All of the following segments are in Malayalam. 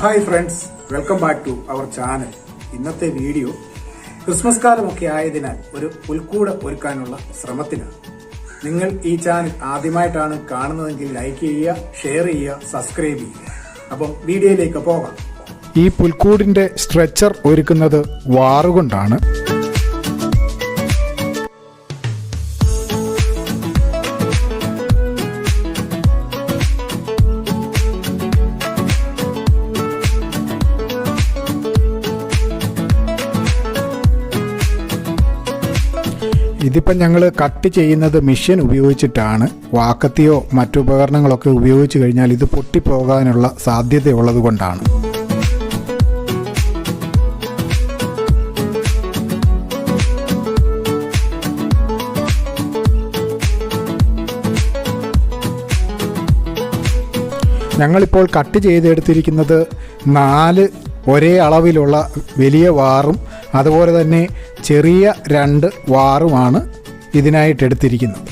Hi friends, welcome back to our channel. ഇന്നത്തെ വീഡിയോ ക്രിസ്മസ് കാലമൊക്കെ ആയതിനാൽ ഒരു പുൽക്കൂട് ഒരുക്കാനുള്ള ശ്രമത്തിലാണ്. നിങ്ങൾ ഈ ചാനൽ ആദ്യമായിട്ടാണ് കാണുന്നതെങ്കിൽ ലൈക്ക് ചെയ്യുക, ഷെയർ ചെയ്യുക, സബ്സ്ക്രൈബ് ചെയ്യുക. അപ്പം വീഡിയോയിലേക്ക് പോകാം. ഈ പുൽക്കൂടിന്റെ സ്ട്രെച്ചർ ഒരുക്കുന്നത് വാറുകൊണ്ടാണ്. ഇതിപ്പം ഞങ്ങൾ കട്ട് ചെയ്യുന്നത് മെഷീൻ ഉപയോഗിച്ചിട്ടാണ്. വാക്കത്തിയോ മറ്റു ഉപകരണങ്ങളൊക്കെ ഉപയോഗിച്ച് കഴിഞ്ഞാൽ ഇത് പൊട്ടിപ്പോകാനുള്ള സാധ്യതയുള്ളത് കൊണ്ടാണ്. ഞങ്ങളിപ്പോൾ കട്ട് ചെയ്തെടുത്തിരിക്കുന്നത് 4 ഒരേ അളവിലുള്ള വലിയ വാറും അതുപോലെ തന്നെ ചെറിയ 2 വാറുമാണ് ഇതിനായിട്ടെടുത്തിരിക്കുന്നത്.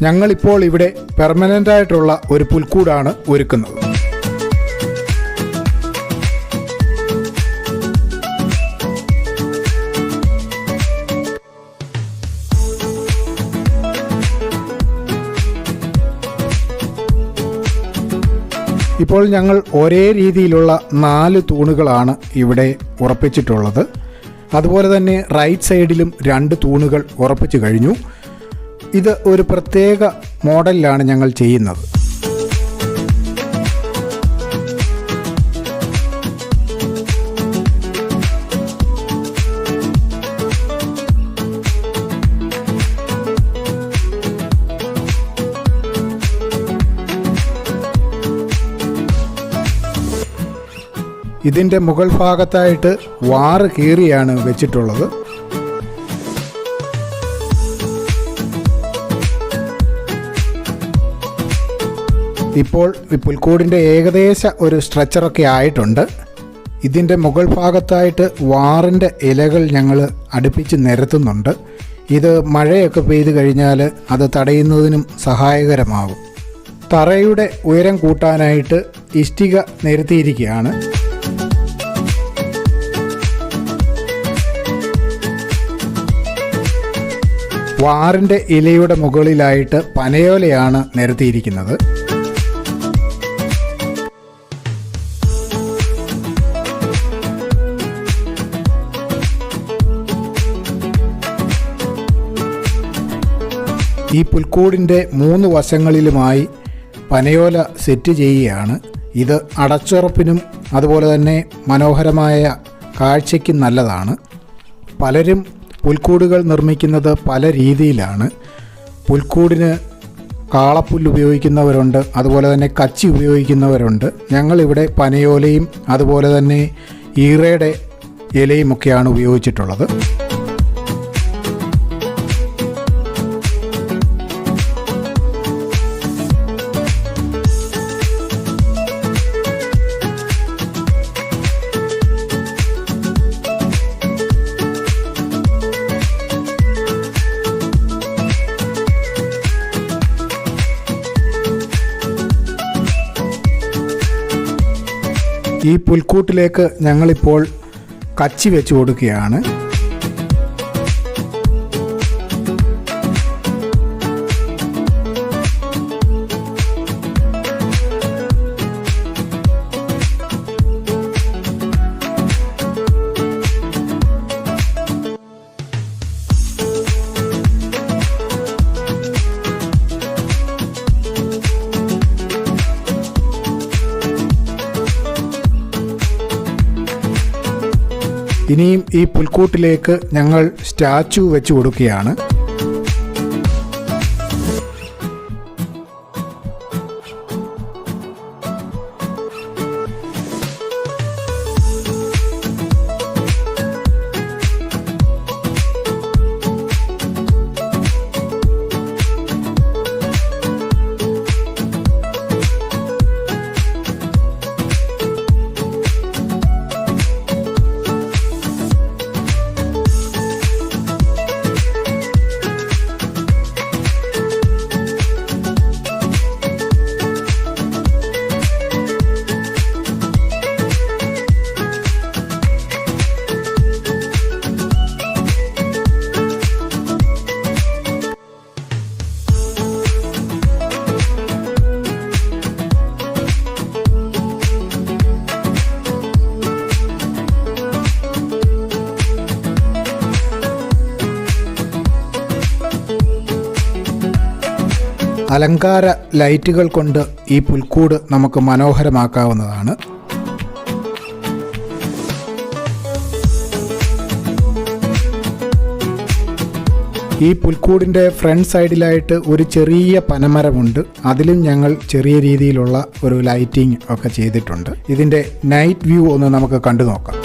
ഞങ്ങളിപ്പോൾ ഇവിടെ പെർമനൻ്റായിട്ടുള്ള ഒരു പുൽക്കൂടാണ് ഒരുക്കുന്നത്. ഇപ്പോൾ ഞങ്ങൾ ഒരേ രീതിയിലുള്ള 4 തൂണുകളാണ് ഇവിടെ ഉറപ്പിച്ചിട്ടുള്ളത്. അതുപോലെ തന്നെ റൈറ്റ് സൈഡിലും 2 തൂണുകൾ ഉറപ്പിച്ചു കഴിഞ്ഞു. ഇത് ഒരു പ്രത്യേക മോഡലിലാണ് ഞങ്ങൾ ചെയ്യുന്നത്. ഇതിൻ്റെ മുകൾ ഭാഗത്തായിട്ട് വാറ് കീറിയാണ് വെച്ചിട്ടുള്ളത്. ഇപ്പോൾ ഈ പുൽക്കൂടിൻ്റെ ഏകദേശ ഒരു സ്ട്രെച്ചറൊക്കെ ആയിട്ടുണ്ട്. ഇതിൻ്റെ മുകൾ ഭാഗത്തായിട്ട് വാറിൻ്റെ ഇലകൾ ഞങ്ങൾ അടുപ്പിച്ച് നിരത്തുന്നുണ്ട്. ഇത് മഴയൊക്കെ പെയ്തു കഴിഞ്ഞാൽ അത് തടയുന്നതിനും സഹായകരമാകും. തറയുടെ ഉയരം കൂട്ടാനായിട്ട് ഇഷ്ടിക നിരത്തിയിരിക്കുകയാണ്. വാറിൻ്റെ ഇലയുടെ മുകളിലായിട്ട് പനയോലയാണ് നിരത്തിയിരിക്കുന്നത്. ഈ പുൽക്കൂടിൻ്റെ 3 വശങ്ങളിലുമായി പനയോല സെറ്റ് ചെയ്യുകയാണ്. ഇത് അടച്ചുറപ്പിനും അതുപോലെ തന്നെ മനോഹരമായ കാഴ്ചയ്ക്കും നല്ലതാണ്. പലരും പുൽക്കൂടുകൾ നിർമ്മിക്കുന്നത് പല രീതിയിലാണ്. പുൽക്കൂടിന് കാളപ്പുല്ല് ഉപയോഗിക്കുന്നവരുണ്ട്, അതുപോലെ തന്നെ കച്ചി ഉപയോഗിക്കുന്നവരുണ്ട്. ഞങ്ങളിവിടെ പനയോലയും അതുപോലെ തന്നെ ഈറയുടെ ഇലയുമൊക്കെയാണ് ഉപയോഗിച്ചിട്ടുള്ളത്. ഈ പുൽക്കൂട്ടിലേക്ക് ഞങ്ങളിപ്പോൾ കച്ചി വെച്ച് കൊടുക്കുകയാണ്. ഇനിയും ഈ പുൽക്കൂട്ടിലേക്ക് ഞങ്ങൾ സ്റ്റാച്ചു വെച്ച് കൊടുക്കുകയാണ്. അലങ്കാര ലൈറ്റുകൾ കൊണ്ട് ഈ പുൽക്കൂട് നമുക്ക് മനോഹരമാക്കാവുന്നതാണ്. ഈ പുൽക്കൂടിൻ്റെ ഫ്രണ്ട് സൈഡിലായിട്ട് ഒരു ചെറിയ പനമരമുണ്ട്. അതിലും ഞങ്ങൾ ചെറിയ രീതിയിലുള്ള ഒരു ലൈറ്റിംഗ് ഒക്കെ ചെയ്തിട്ടുണ്ട്. ഇതിൻ്റെ നൈറ്റ് വ്യൂ ഒന്ന് നമുക്ക് കണ്ടു നോക്കാം.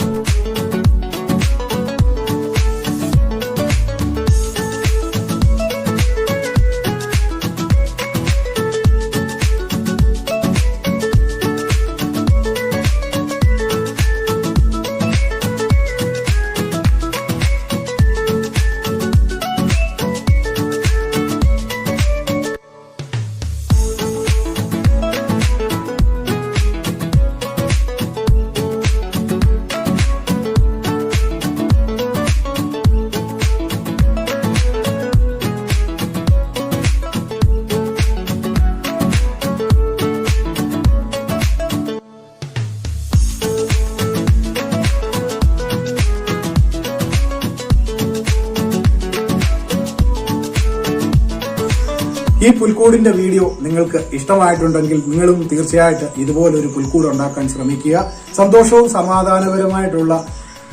ഈ പുൽക്കൂടിന്റെ വീഡിയോ നിങ്ങൾക്ക് ഇഷ്ടമായിട്ടുണ്ടെങ്കിൽ നിങ്ങളും തീർച്ചയായിട്ടും ഇതുപോലൊരു പുൽക്കൂട് ഉണ്ടാക്കാൻ ശ്രമിക്കുക. സന്തോഷവും സമാധാനപരമായിട്ടുള്ള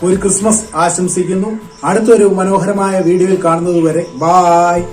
ഒരു ക്രിസ്മസ് ആശംസിക്കുന്നു. അടുത്തൊരു മനോഹരമായ വീഡിയോയിൽ കാണുന്നതുവരെ ബായ്.